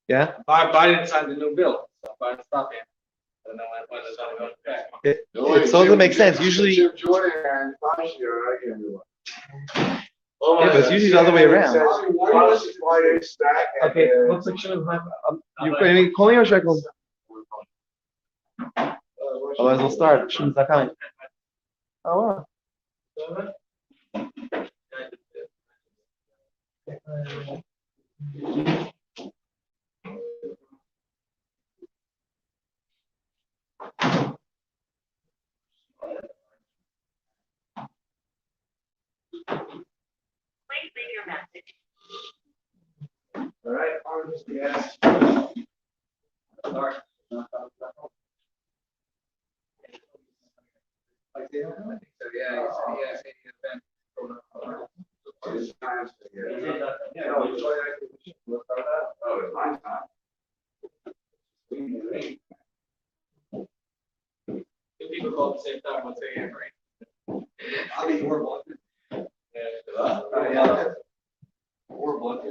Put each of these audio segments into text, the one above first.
Yeah. Biden signed the new bill, so Biden's stopping. I don't know when it's going to go back. It doesn't make sense. Usually, yeah, but it's usually the other way around. Okay, looks like you calling or should I call? Otherwise, we'll start. Shim's not coming. Oh, wow. Please leave your message. All right, yes. Start. I think so, yeah. Two people call at the same time, 1 a.m., right? I'll be more blunt. Yeah. More blunt.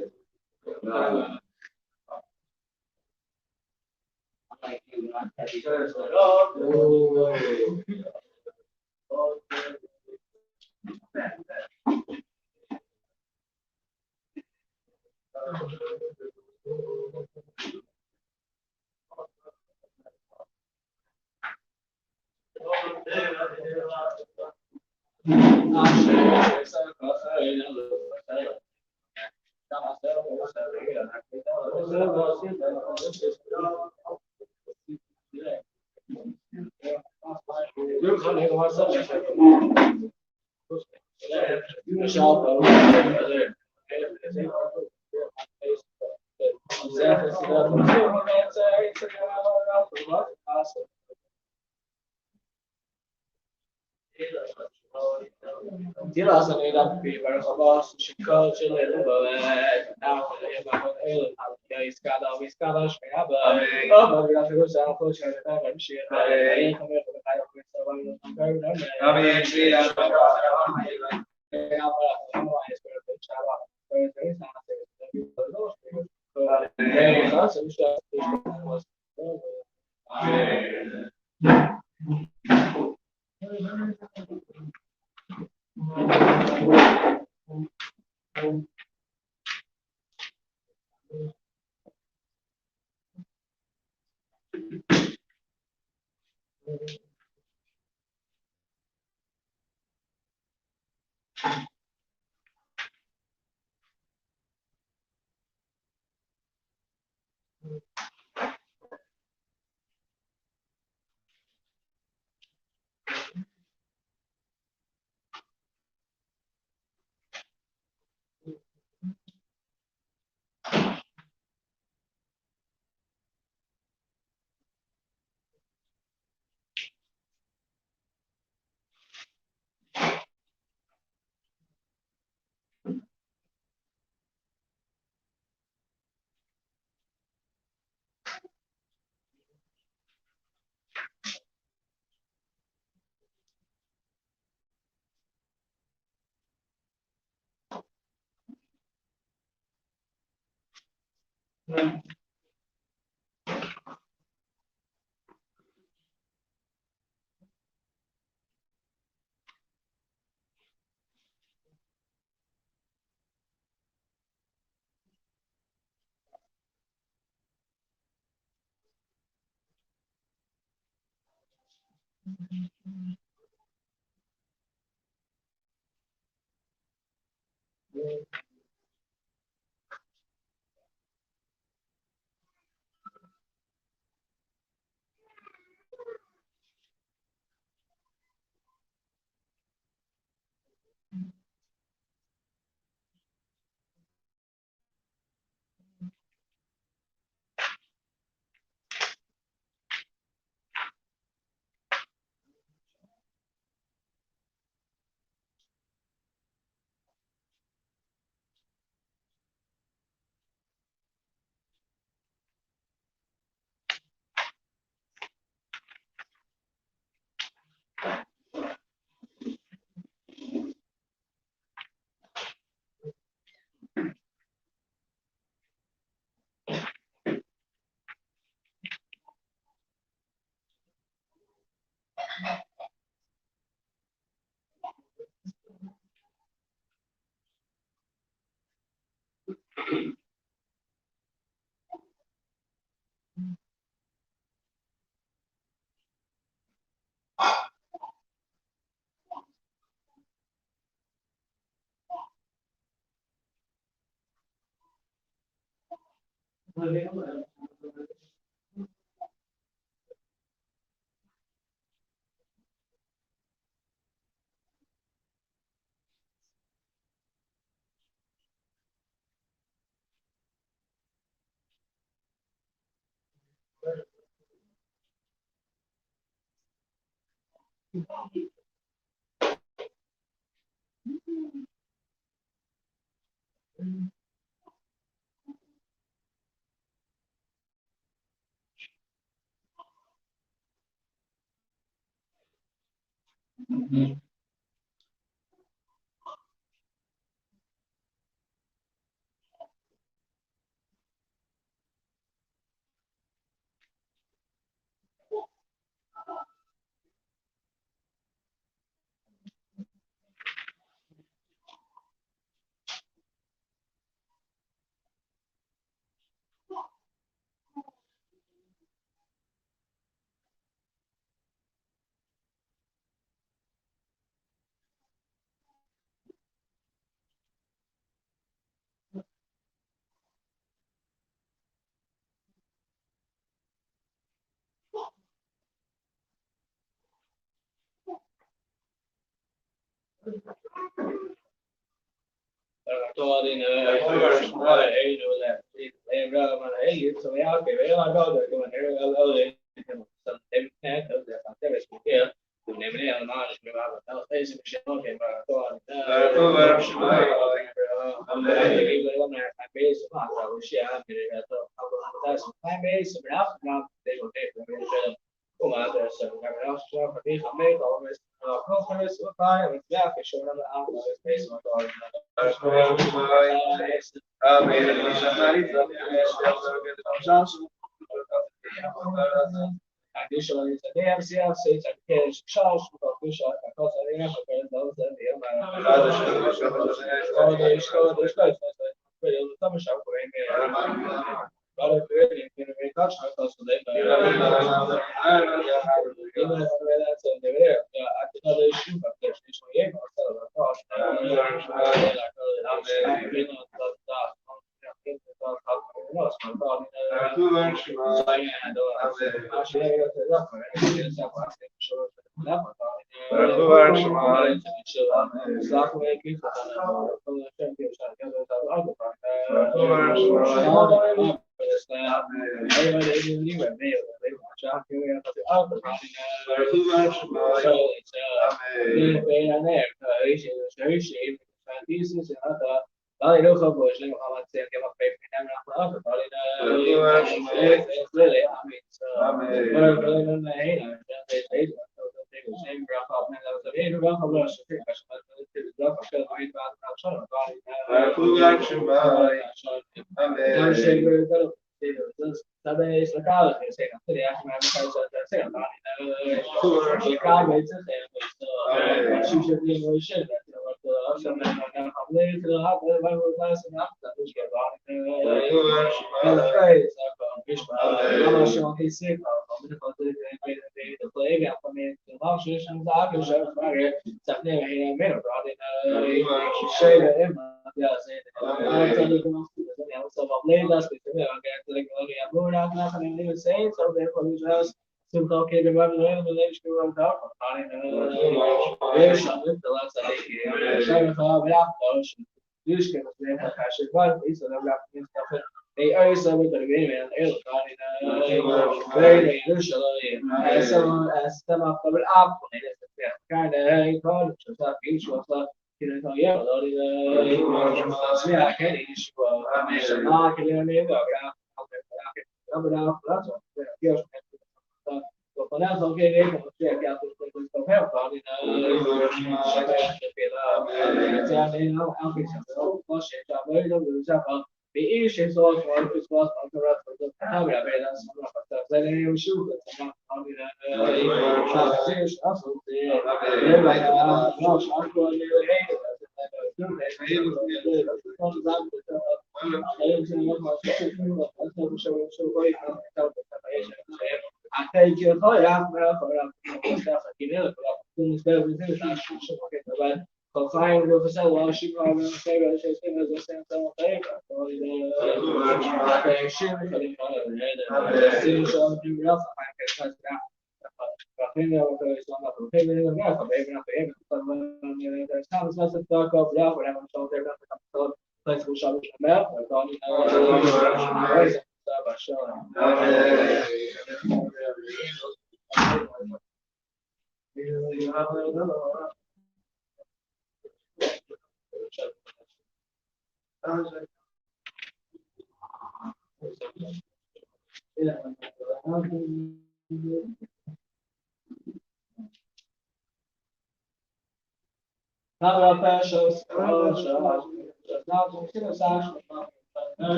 Chaim will say, "Well, she probably will say that she's going to say something like that."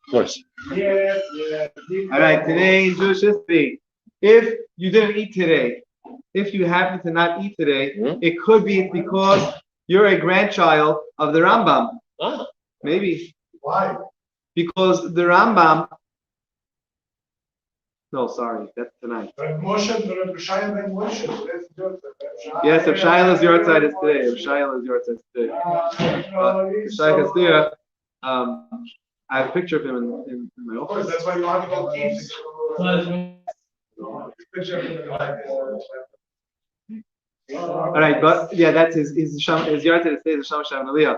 Of course. All right, today in Jewish history, if you didn't eat today, if you happen to not eat today, it could be because you're a grandchild of the Rambam. Maybe. Why? Because the Rambam No, sorry, that's tonight. Yes, Yes, if Shiloh's your side is today. If Shiloh is your side is today. Shai Kasira, I have a picture of him in my office. That's why you want to go All right, but yeah, that's his yard to say the Shama Shalom Aliyah.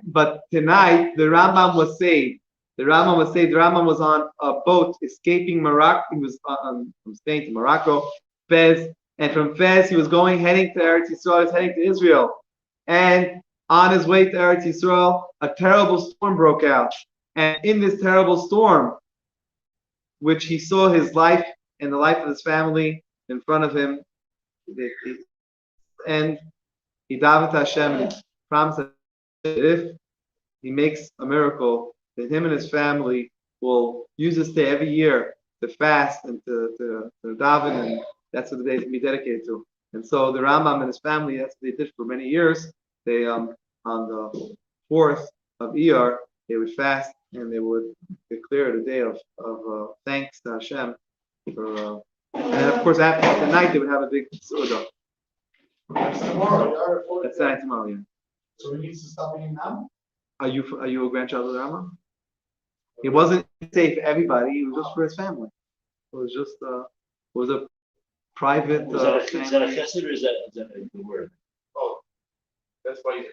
But tonight the Rambam was saved. The Rambam was on a boat escaping Morocco. He was from Spain to Morocco, Fez, and from Fez he was heading to Eretz Yisrael. He was heading to Israel, and on his way to Eretz Yisrael, a terrible storm broke out. And in this terrible storm, which he saw his life and the life of his family in front of him, and he davened to Hashem and he promised that if he makes a miracle, that him and his family will use this day every year to fast and to daven, and that's what the day is going to be dedicated to. And so the Rambam and his family, that's what they did for many years. They on the 4th of Iyar, they would fast and they would declare the day of thanks to Hashem for, and then of course after the night they would have a big suda. That's tomorrow. That's tonight, tomorrow, yeah. So he needs to stop eating now? Are you a grandchild of the Rambam? It wasn't safe for everybody. It was just for his family. It was just it was a private. Is that a chesed or is that a word? Oh, that's why.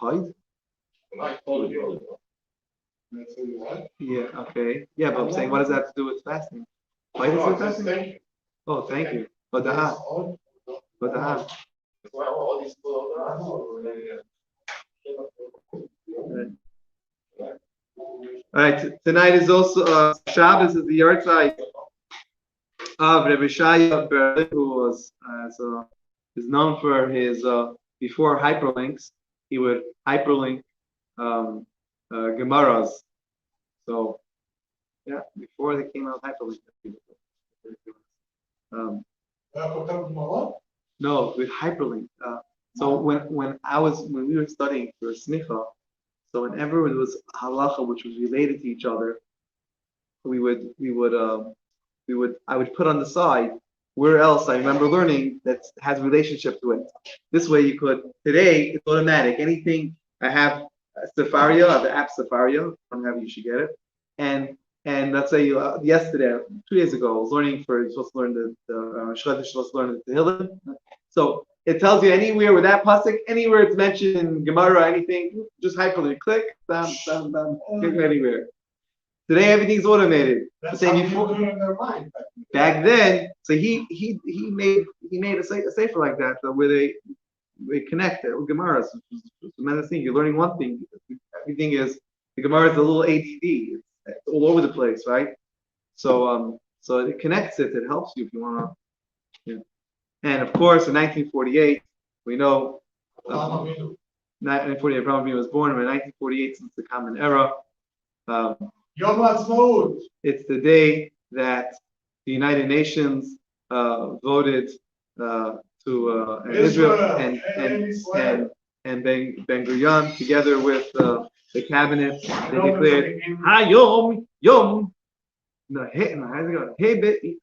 Chayd? Yeah. Okay. Yeah, but I'm saying, what does that have to do with fasting? Why is it fasting? Oh, thank you. But the All right. Tonight is also Shabbos is the yard side of Rebbe Shaya Berlin, who was is known for his before hyperlinks. He would hyperlink Gemaras. So yeah, before they came out hyperlinks. No, with hyperlink. So when we were studying for smicha, so whenever it was halacha which was related to each other, I would put on the side where else I remember learning that has relationship to it. This way you could, today it's automatic. Anything I have Safaria, I have the app Safaria, I don't have, you should get it. And let's say yesterday, 2 days ago, I was learning you're supposed to learn the Tehillim. So it tells you anywhere with that pasuk, anywhere it's mentioned in Gemara or anything, just hyperlink, click, bam, bam, bam, click anywhere. Today everything's automated. That's how before in their mind. Back then, so he made a sefer like that where they connect it with Gemaras. It's a tremendous thing. You're learning one thing. Everything is the Gemara is a little ADD. It's all over the place, right? So it connects it. It helps you if you want to. Yeah. And of course, in 1948, we know 1948, Abraham Avinu was born. In 1948, since the Common Era, Yom Ha'atzmaut. it's the day that the United Nations voted to Israel and Ben Gurion, together with the cabinet, they declared Hayom Yom. No, hey, no, how's it going? Hey,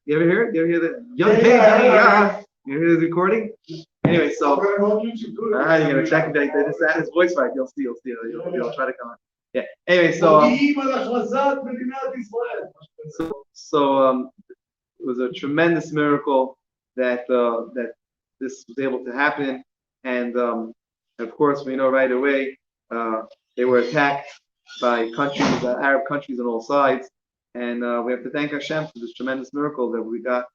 you ever hear it? You ever hear that? Yom Hey You hear the recording? Anyway, so you're gonna check it. They just add his voice right. You'll see. You'll try to come on. Yeah. Anyway, so it was a tremendous miracle that this was able to happen, and of course we know right away they were attacked by countries, Arab countries on all sides, and we have to thank Hashem for this tremendous miracle that we got.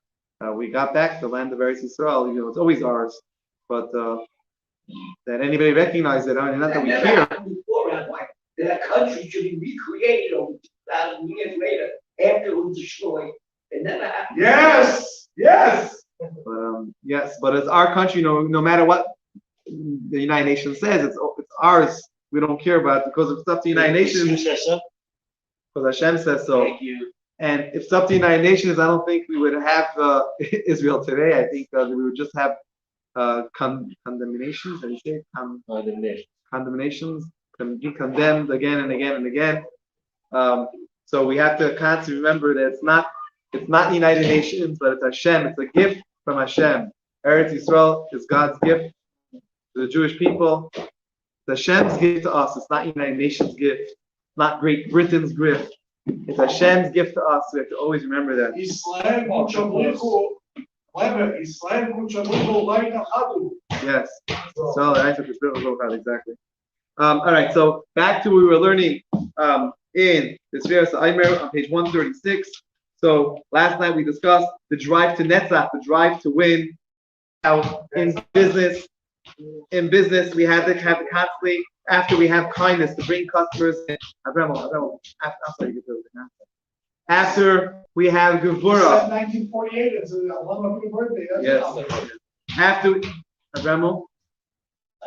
We got back to the land of Eretz Yisrael. You know, it's always ours, but that anybody recognized it. I mean, not that we care. That country should be recreated over 2,000 years later after it was destroyed. It never happened. Yes. But yes, but it's our country. No matter what the United Nations says, it's ours. We don't care about it because if it's up to the United Nations. Because Hashem says so. Thank you. And if it's up to the United Nations, I don't think we would have Israel today. I think we would just have condemnations. How do you say? Condemnations. Can be condemned again and again and again. So we have to constantly remember that it's not the United Nations, but it's Hashem. It's a gift from Hashem. Eretz Yisrael is God's gift to the Jewish people. It's Hashem's gift to us. It's not United Nations' gift. It's not Great Britain's gift. It's Hashem's gift to us. We have to always remember that. Yes. So that's what the exactly. All right. So back to what we were learning in the Sfira Aimer on page 136. So last night we discussed the drive to Netzach, the drive to win. Now in business, we have to constantly, after we have kindness, to bring customers in. After we have Gevura. 1948, it's a happy birthday. Yes.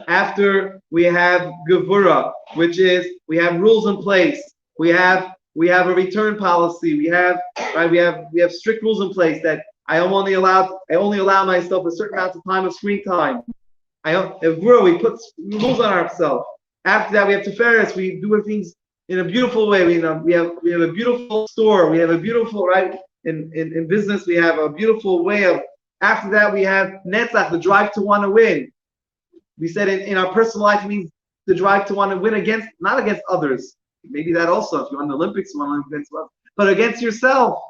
After we have Gevura, which is we have rules in place. We have a return policy. We have strict rules in place that I only allow myself a certain amount of time of screen time. We put rules on ourselves. After that, we have Tiferes. We do things in a beautiful way. We have a beautiful store. We have a beautiful in business. We have a beautiful way of. After that, we have Netzach, the drive to want to win. We said in our personal life, it means the drive to want to win not against others. Maybe that also. If you want the Olympics, you want to against others, but against yourself.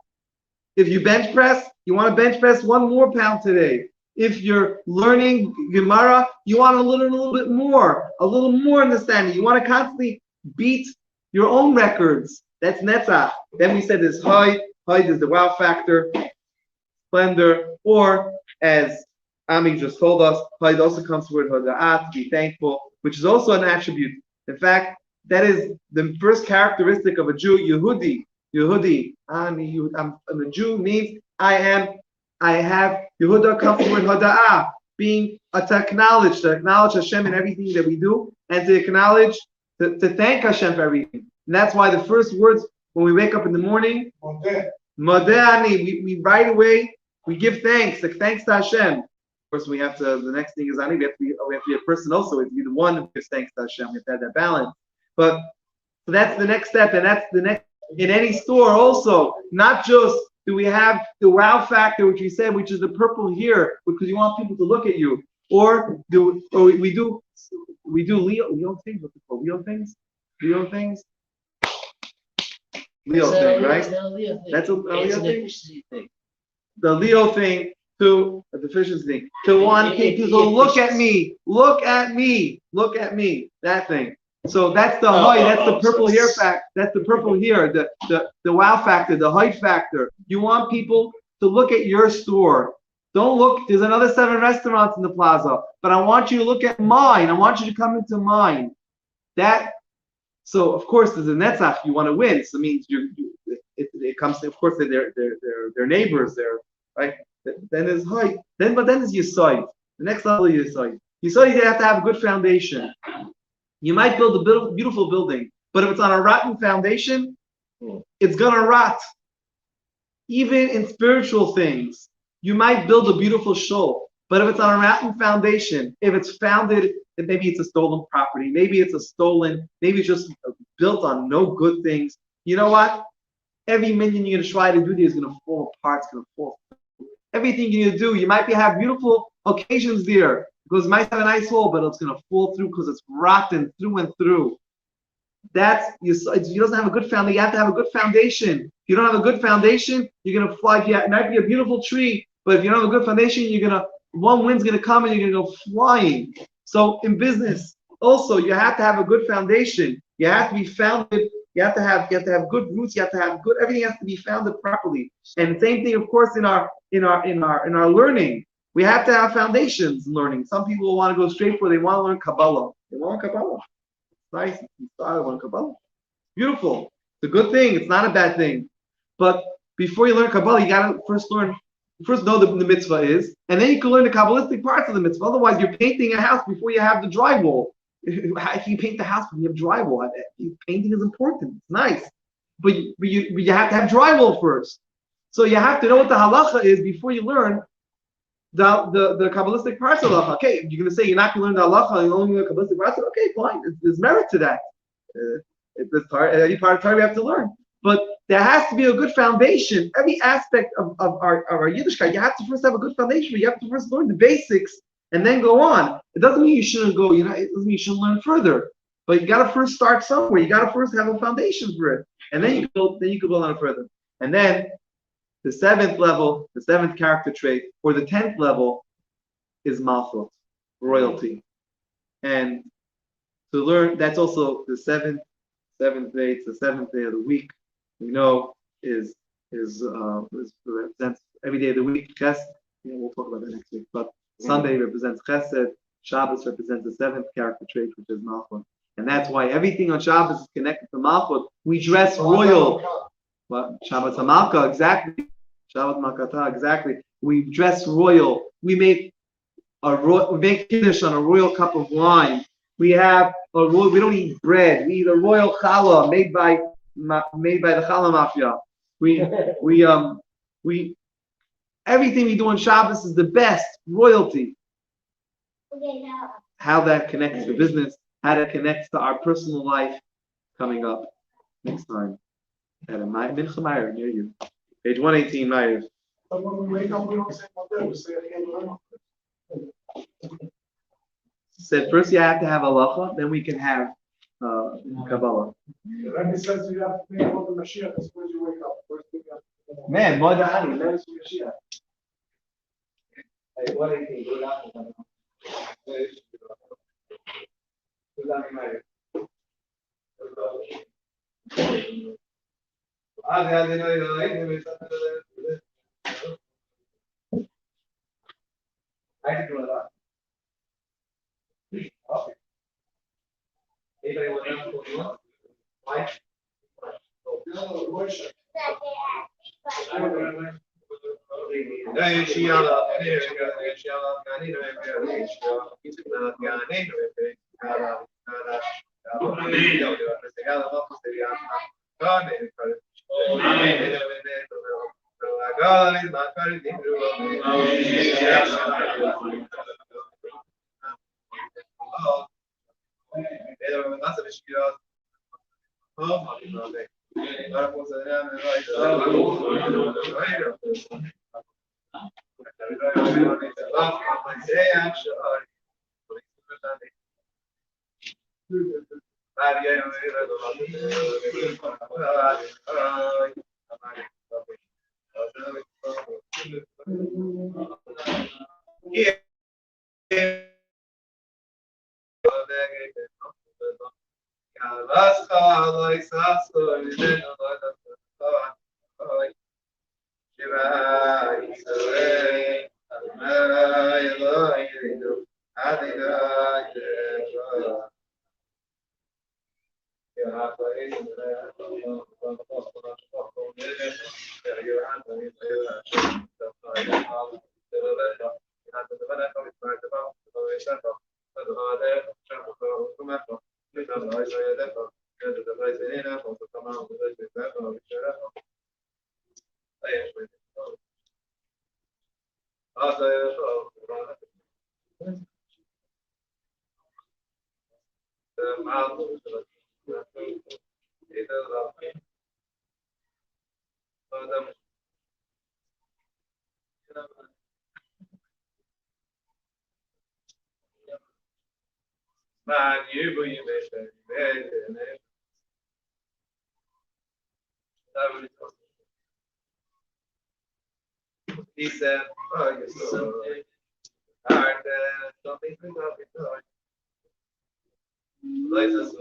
If you bench press, you want to bench press 1 more pound today. If you're learning Gemara, you want to learn a little more understanding. You want to constantly beat your own records. That's Netzach. Then we said there's Hoyd is the wow factor, splendor, or as Ami just told us, Hoyd also comes to the word Hoda'at, to be thankful, which is also an attribute. In fact, that is the first characteristic of a Jew, Yehudi. I'm a Jew means I have Yehuda comes to word Hoda'ah, being to acknowledge Hashem in everything that we do, and to acknowledge, to thank Hashem for everything. And that's why the first words when we wake up in the morning, Modeh, we right away we give thanks to Hashem. Of course, we have to. The next thing is Ani. We have to be a person also. We have to be the one who gives thanks to Hashem. We have to have that balance. But so that's the next step, and that's the next in any store also. Not just do we have the wow factor, which we said, which is the purple here, because you want people to look at you, or we do Leo things. What's it called? Leo things, right? That's a Leo thing. The Leo thing to a deficiency thing. To want people to look at me. That thing. So that's the height. That's the purple here fact. That's the purple here. The wow factor. The height factor. You want people to look at your store. Don't look. There's another 7 restaurants in the plaza, but I want you to look at mine. I want you to come into mine. So of course there's a netzach. You want to win. So it means it comes. Of course they're neighbors. They're right. Then there's height. But then there's Yesod. The next level is Yesod. Yesod, you have to have a good foundation. You might build a beautiful building, but if it's on a rotten foundation, it's gonna rot. Even in spiritual things, you might build a beautiful shul, but if it's on a rotten foundation, if it's founded, maybe it's a stolen property, maybe it's just built on no good things. You know what? Every minyan you're gonna try to do there is gonna fall apart. It's gonna fall. Everything you're gonna do, you might have beautiful occasions there. Because it might have a nice wall, but it's going to fall through because it's rotten through and through. He doesn't have a good foundation. You have to have a good foundation. If you don't have a good foundation, you're going to fly. It might be a beautiful tree, but if you don't have a good foundation, one wind's going to come and you're going to go flying. So in business, also, you have to have a good foundation. You have to be founded. You have to have good roots. You have to have everything has to be founded properly. And same thing, of course, in our learning. We have to have foundations in learning. Some people want to go straight for they want to learn Kabbalah. They want Kabbalah. It's nice. You start learn Kabbalah. Beautiful. It's a good thing. It's not a bad thing. But before you learn Kabbalah, you got to first know the mitzvah is, and then you can learn the Kabbalistic parts of the mitzvah. Otherwise, you're painting a house before you have the drywall. If you paint the house when you have drywall, painting is important. It's nice. But you have to have drywall first. So you have to know what the halacha is before you learn the Kabbalistic parts of halacha. Okay, you're going to say you're not going to learn the halacha and only learn the Kabbalistic parts. Okay, fine. There's merit to that. It's part, any part of Torah we have to learn. But there has to be a good foundation. Every aspect of our Yiddishkeit, you have to first have a good foundation. You have to first learn the basics and then go on. It doesn't mean you shouldn't go, it doesn't mean you shouldn't learn further. But you got to first start somewhere. You got to first have a foundation for it. And then you can build on it further. And then the seventh level, the seventh character trait, or the 10th level is malchut, royalty. And to learn, that's also the seventh day. It's the seventh day of the week. We know is represents every day of the week. Chesed. We'll talk about that next week. But Sunday represents Chesed. Shabbos represents the seventh character trait, which is malchut. And that's why everything on Shabbos is connected to malchut. We dress royal. What? Shabbat Hamalka, exactly. Shabbat Makata, exactly. We dress royal. We make kiddush on a royal cup of wine. We have a royal. We don't eat bread. We eat a royal challah made by the challah mafia. We everything we do on Shabbos is the best royalty. How that connects to business, how that connects to our personal life, coming up next time at a Mincha-Maariv near you. Page 118, Maariv. But when we wake up, we don't say Maariv, we say again. Said first you have to have halacha, then we can have Kabbalah. The Rebbe says you have to think about the Mashiach as soon as you wake up. First thing you have to think Man, more than honey, let us Mashiach. Hey, 118, go down. Anybody want to know? Mike? He said, "Oh, you're so hard. Don't think about it. Life is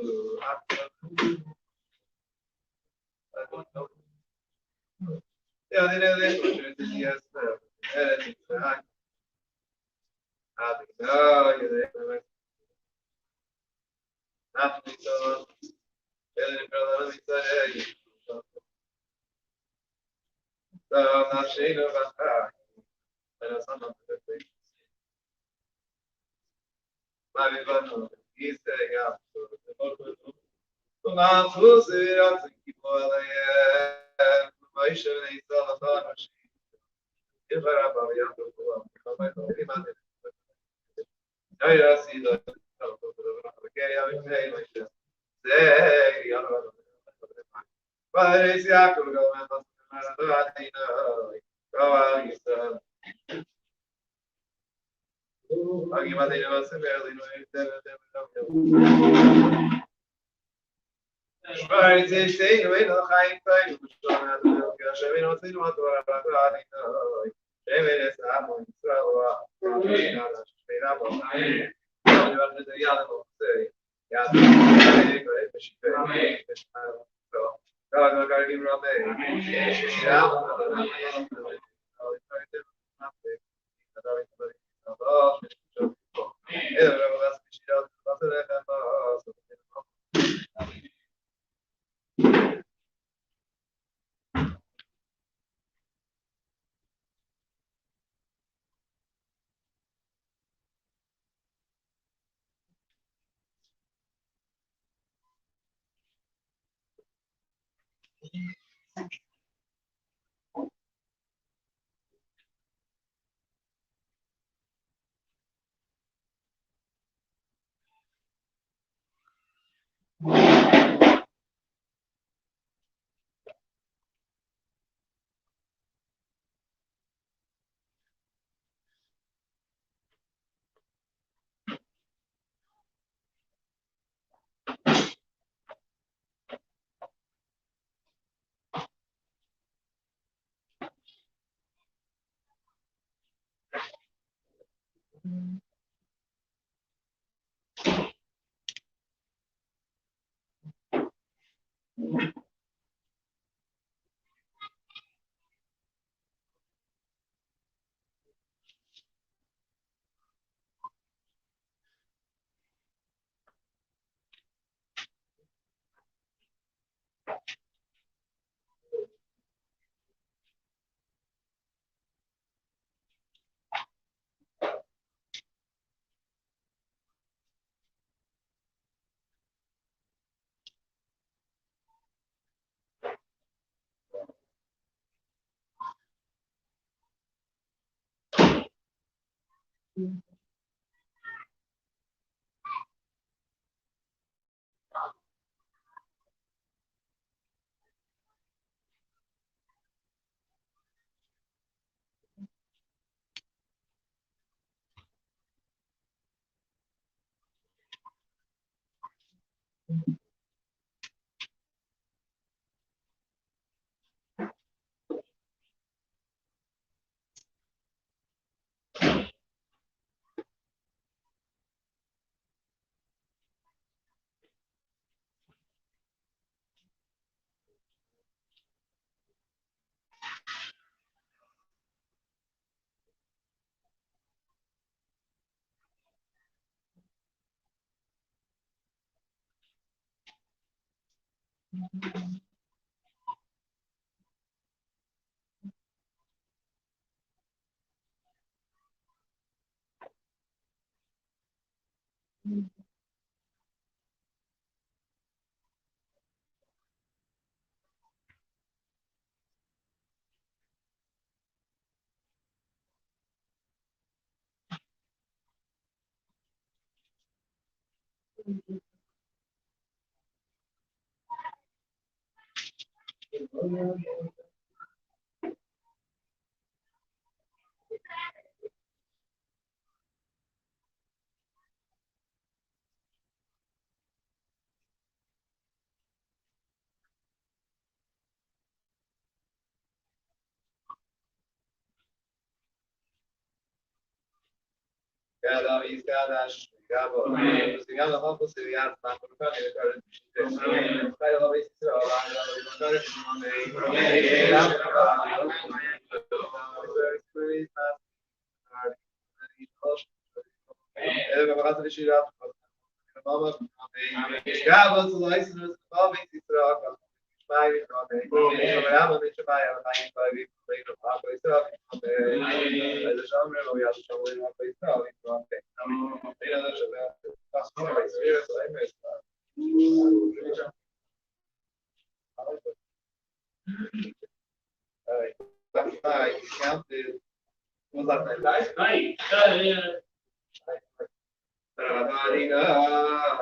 Rabbana,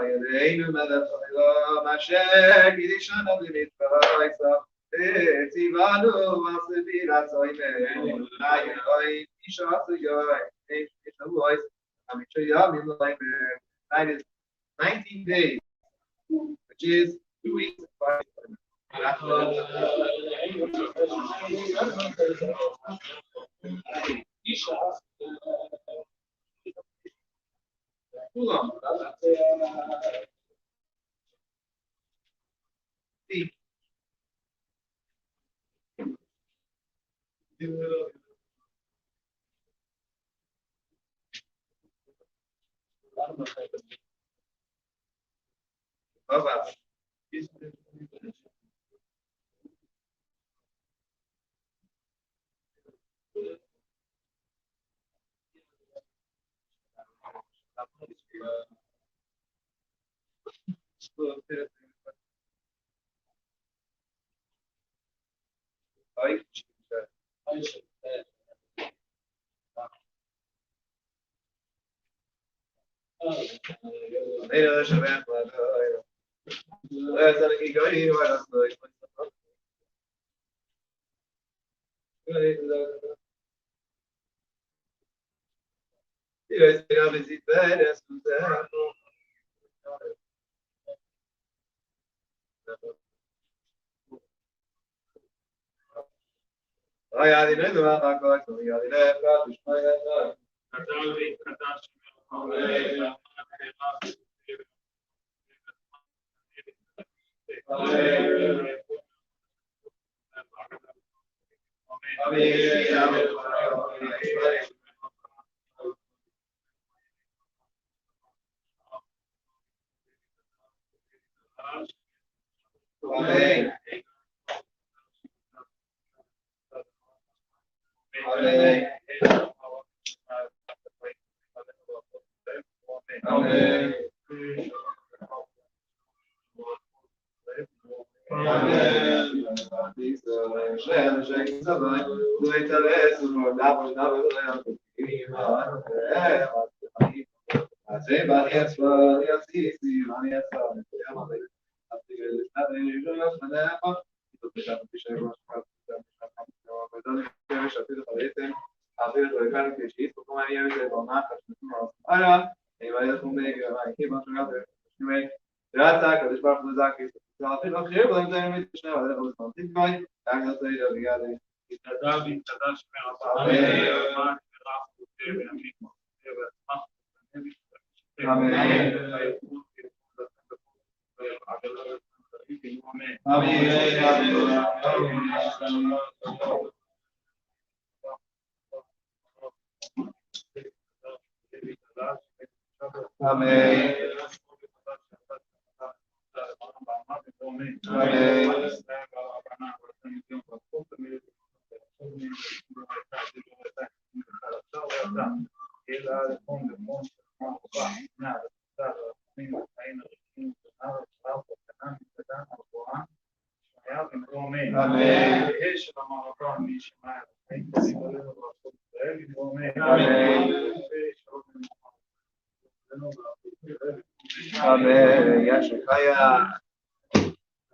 Yereinu Melech Haolam, Asher Kiddushanu b'mitzvah, Tzivanu v'asivir atzoyim, Ayoy, Ishasu Yoy, Ishavuos, Amichoyamim Loimer. That is 19 days, which is 2 weeks and 5 days. Too long. See. Bye-bye. Amen.